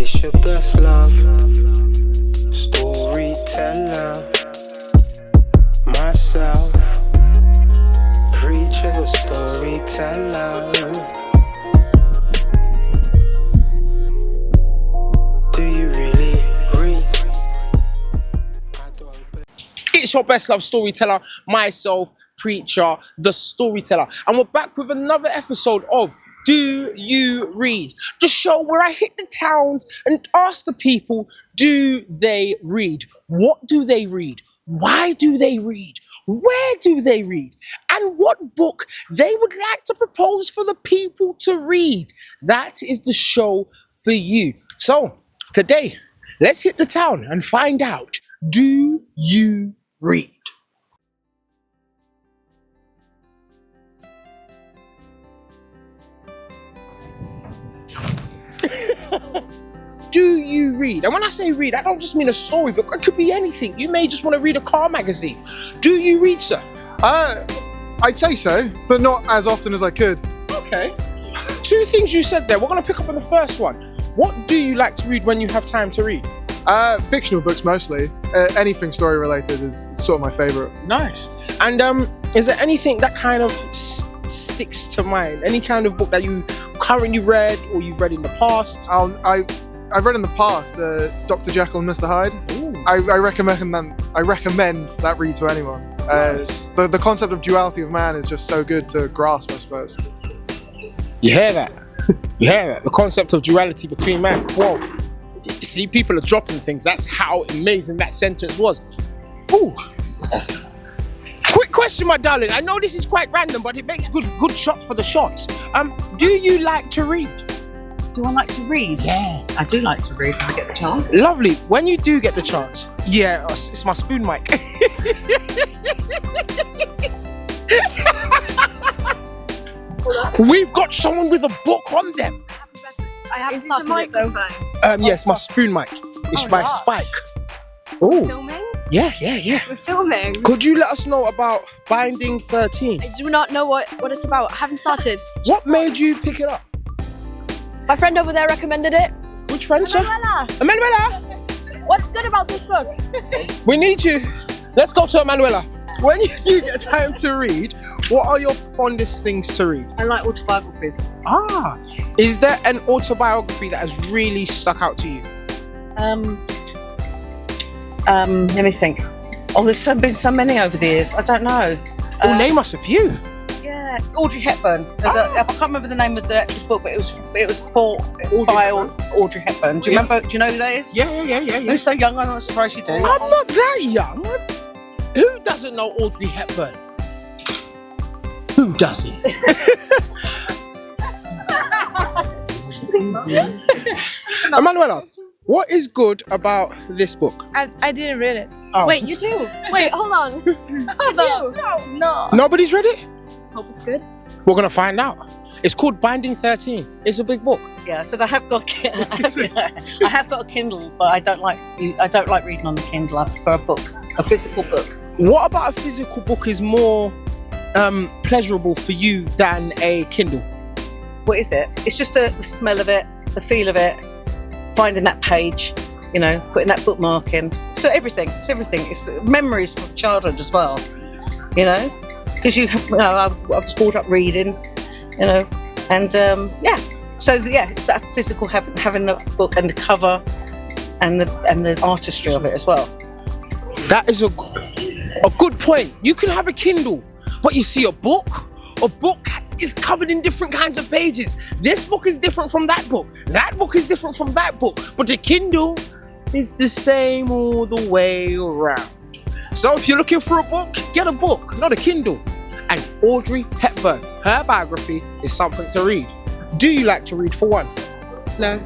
It's your best love, storyteller, myself, preacher, the storyteller. Do you really read? It's your best love storyteller, myself, preacher, the storyteller, and we're back with another episode of Do You Read? The show where I hit the towns and ask the people, do they read? What do they read? Why do they read? Where do they read? And what book they would like to propose for the people to read? That is the show for you. So today, let's hit the town and find out, do you read? Do you read? And when I say read, I don't just mean a storybook. It could be anything. You may just want to read a car magazine. Do you read, sir? I'd say so, but not as often as I could. Okay. Two things you said there. We're going to pick up on the first one. What do you like to read when you have time to read? Fictional books mostly. Anything story related is sort of my favourite. Nice. And is there anything that kind of sticks to mind? Any kind of book that you currently read or you've read in the past? I've read in the past Dr. Jekyll and Mr. Hyde. I recommend that read to anyone. The concept of duality of man is just so good to grasp, I suppose. You hear that? You hear that? The concept of duality between man. Whoa. See, people are dropping things. That's how amazing that sentence was. Ooh. Quick question, my darling. I know this is quite random, but it makes good shots for the shots. Do you like to read? Do I like to read? Yeah. I do like to read when I get the chance. Lovely. When you do get the chance. Yeah, it's my spoon mic. We've got someone with a book on them. I haven't started it though. Yes, my spoon mic. It's my spike. We're Oh, filming? yeah. We're filming. Could you let us know about Binding 13? I do not know what it's about. I haven't started. What made you pick it up? My friend over there recommended it. Which friend, sir? Manuela, Emanuela, what's good about this book? we need you. Let's go to Emanuela. When you do get time to read, what are your fondest things to read? I like autobiographies. Ah, is there an autobiography that has really stuck out to you? Let me think. Oh, there's been so many over the years. I don't know. Name us a few. Yeah, Audrey Hepburn. I can't remember the name of the actual book, but it was by Audrey Hepburn. Do you remember? Do you know who that is? Yeah. You're so young. I'm not surprised you do. I'm not that young. Who doesn't know Audrey Hepburn? Who doesn't? Emanuela, what is good about this book? I didn't read it. Oh. Wait, you too? Wait, hold on. Hold on. No. Nobody's read it? Hope it's good. We're gonna find out. It's called Binding 13. It's a big book. Yeah, so I have got a Kindle, but I don't like reading on the Kindle. I prefer a physical book. What about a physical book is more pleasurable for you than a Kindle? What is it? It's just the smell of it, the feel of it, finding that page, putting that bookmark in. So everything. It's memories from childhood as well, because I was brought up reading, and yeah. So yeah, it's that physical having a book and the cover and the artistry of it as well. That is a good point. You can have a Kindle, but you see a book is covered in different kinds of pages. This book is different from that book. That book is different from that book. But the Kindle is the same all the way around. So if you're looking for a book, get a book, not a Kindle. And Audrey Hepburn, her biography is something to read. Do you like to read, for one? No.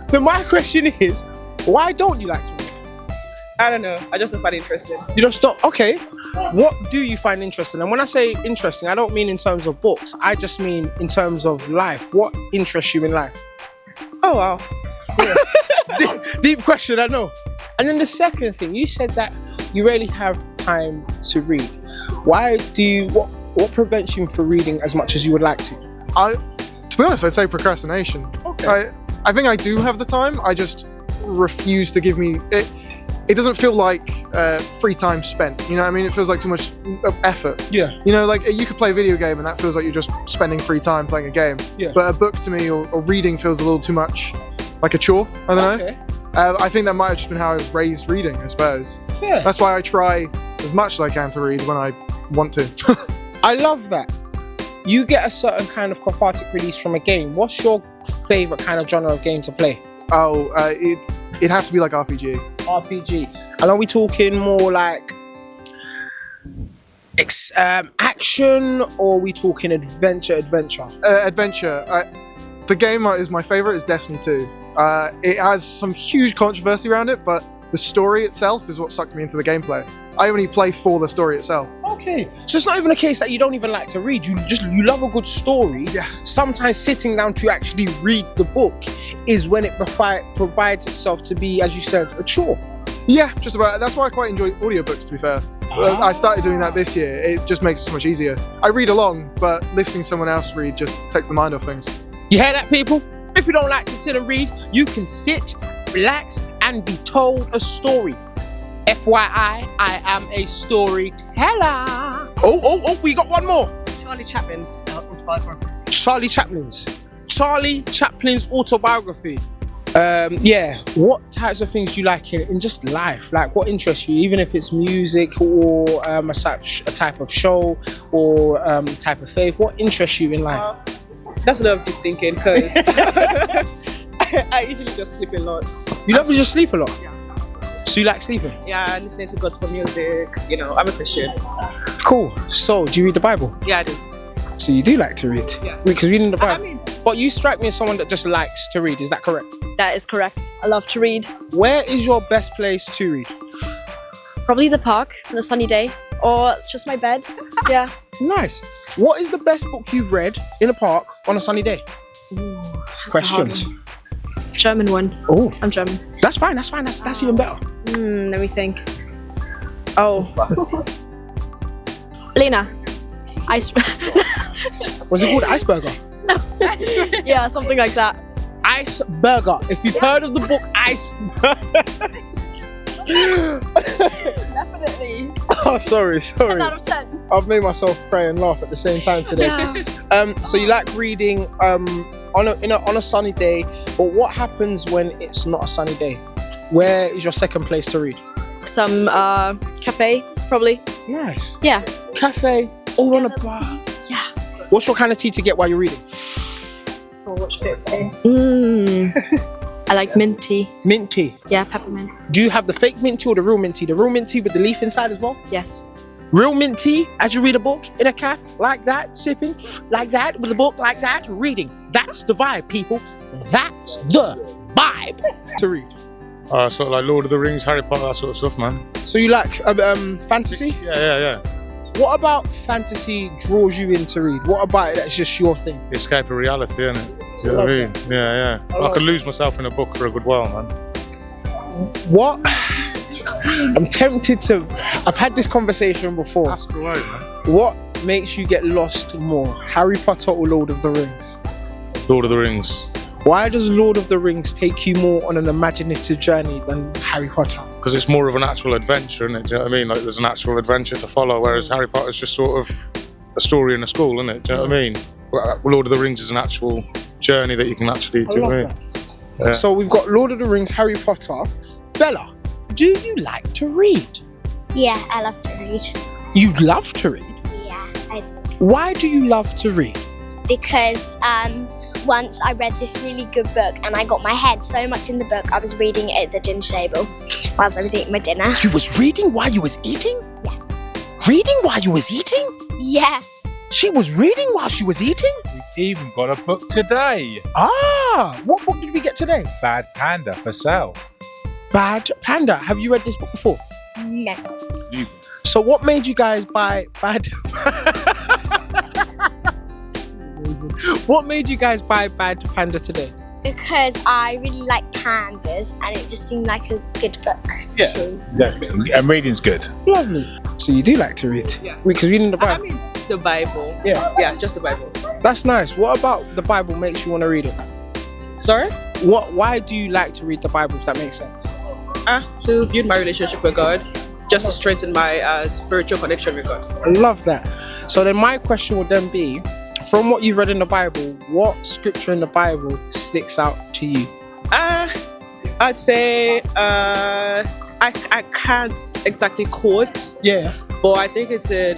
Then my question is, why don't you like to read? I don't know. I just don't find it interesting. You don't stop. Okay. What do you find interesting? And when I say interesting, I don't mean in terms of books. I just mean in terms of life. What interests you in life? Oh wow. Yeah. Deep question, I know. And then the second thing, you said that you rarely have time to read. What prevents you from reading as much as you would like to? be honest, I'd say procrastination. Okay. I think I do have the time. I just refuse to give me it. It doesn't feel like free time spent. You know what I mean? It feels like too much effort. Yeah. You know, like you could play a video game and that feels like you're just spending free time playing a game. Yeah. But a book to me or reading feels a little too much like a chore. I don't know. Okay. I think that might have just been how I was raised reading, I suppose. Fair. That's why I try as much as I can to read when I want to. I love that. You get a certain kind of cathartic release from a game. What's your favorite kind of genre of game to play? Oh, it'd have to be like RPG. RPG. And are we talking more like action, or are we talking adventure? Adventure. The game is my favorite is Destiny 2. It has some huge controversy around it, but the story itself is what sucked me into the gameplay. I only play for the story itself. Okay, so it's not even a case that you don't even like to read. You love a good story. Yeah. Sometimes sitting down to actually read the book is when it provides itself to be, as you said, a chore. Yeah, just about. That's why I quite enjoy audiobooks, to be fair. I started doing that this year. It just makes it so much easier. I read along, but listening to someone else read just takes the mind off things. You hear that, people? If you don't like to sit and read, you can sit, relax, and be told a story. FYI, I am a storyteller. Oh, we got one more. Charlie Chaplin's autobiography. Charlie Chaplin's autobiography. Yeah, what types of things do you like in just life? Like, what interests you, even if it's music or a type of show or type of faith? What interests you in life? That's a lot of deep thinking because I usually just sleep a lot. You love to just sleep a lot? Yeah. So you like sleeping? Yeah, listening to gospel music. You know, I'm a Christian. Cool. So, do you read the Bible? Yeah, I do. So you do like to read? Yeah. Because reading the Bible. I mean, but you strike me as someone that just likes to read. Is that correct? That is correct. I love to read. Where is your best place to read? Probably the park on a sunny day, or just my bed. Yeah. Nice. What is the best book you've read in a park on a sunny day? Ooh, that's Questions. a hard one. German one. Oh, I'm German. that's fine. That's even better. Let me think. Oh. Lena. Ice. Was it called IceBurger? Yeah, something like that. IceBurger. If you've heard of the book IceBurger. Definitely. Oh, sorry. 10 out of 10. I've made myself cry and laugh at the same time today. Yeah. So you like reading on a sunny day, but what happens when it's not a sunny day? Where is your second place to read? Some cafe, probably. Nice. Yeah. Cafe, or on a bar. Yeah. What's your kind of tea to get while you're reading? oh, what's your favorite tea? I like mint tea. Mint tea. Yeah, peppermint. Do you have the fake mint tea or the real mint tea? The real mint tea with the leaf inside as well? Yes. Real mint tea as you read a book in a cafe, like that, sipping, like that, with a book like that, reading. That's the vibe, people. That's the vibe to read. Sort of like Lord of the Rings, Harry Potter, that sort of stuff, man. So you like fantasy? Yeah. What about fantasy draws you in to read? What about it that's just your thing? Escape of reality, isn't it? Do you know what I mean? Yeah. I could lose myself in a book for a good while, man. What? I'm tempted to... I've had this conversation before. Ask away, man. What makes you get lost more? Harry Potter or Lord of the Rings? Lord of the Rings. Why does Lord of the Rings take you more on an imaginative journey than Harry Potter? Because it's more of an actual adventure, isn't it? Do you know what I mean? Like, there's an actual adventure to follow, whereas Harry Potter's just sort of a story in a school, isn't it? Do you know what I mean? But Lord of the Rings is an actual journey that you can actually do. Yeah. So we've got Lord of the Rings, Harry Potter. Bella, do you like to read? Yeah, I love to read. You love to read? Yeah, I do. Why do you love to read? Because once I read this really good book and I got my head so much in the book, I was reading it at the dinner table whilst I was eating my dinner. You was reading while you was eating? Yeah. Reading while you was eating? Yeah. She was reading while she was eating? We've even got a book today. Ah, what book did we get today? Bad Panda for sale. Bad Panda. Have you read this book before? No. So what made you guys buy Bad... What made you guys buy Bad Panda today? Because I really like pandas and it just seemed like a good book too. Exactly. And reading's good. Lovely. So you do like to read? Yeah. Because reading the I Bible. mean, the Bible. Yeah. Just the Bible. That's nice. What about the Bible makes you want to read it? Sorry? Why do you like to read the Bible, if that makes sense? To build my relationship with God, just to strengthen my spiritual connection with God. I love that. So then my question would then be, from what you've read in the Bible, what scripture in the Bible sticks out to you? I'd say I can't exactly quote, Yeah. but I think it's in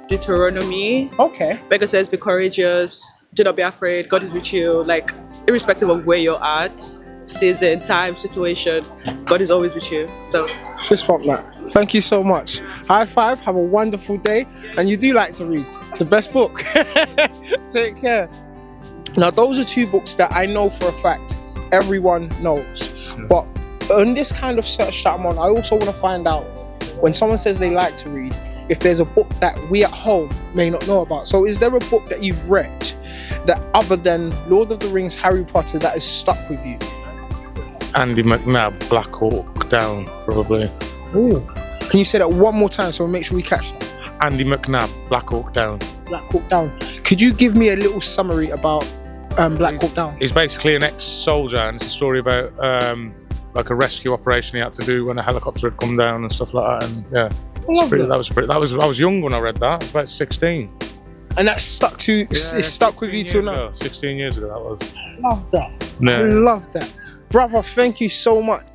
Deuteronomy. Okay. Because it says, be courageous, do not be afraid, God is with you. Like, irrespective of where you're at, season, time, situation, God is always with you. So, Fist bump that. Thank you so much. High five. Have a wonderful day. And you do like to read. The best book. Take care. Now, those are two books that I know for a fact everyone knows. But on this kind of search that I'm on, I also want to find out, when someone says they like to read, if there's a book that we at home may not know about. So is there a book that you've read that, other than Lord of the Rings, Harry Potter, that has stuck with you? Andy McNabb, Black Hawk Down, probably. Ooh. Can you say that one more time so we make sure we catch that? Andy McNabb, Black Hawk Down. Black Hawk Down. Could you give me a little summary about Black Hawk Down? He's basically an ex-soldier, and it's a story about like a rescue operation he had to do when a helicopter had come down and stuff like that. And yeah, I was young when I read that. I was about 16. And that stuck to it's stuck with you till now. 16 years ago that was. Love that. Yeah. I love that. Brother, thank you so much.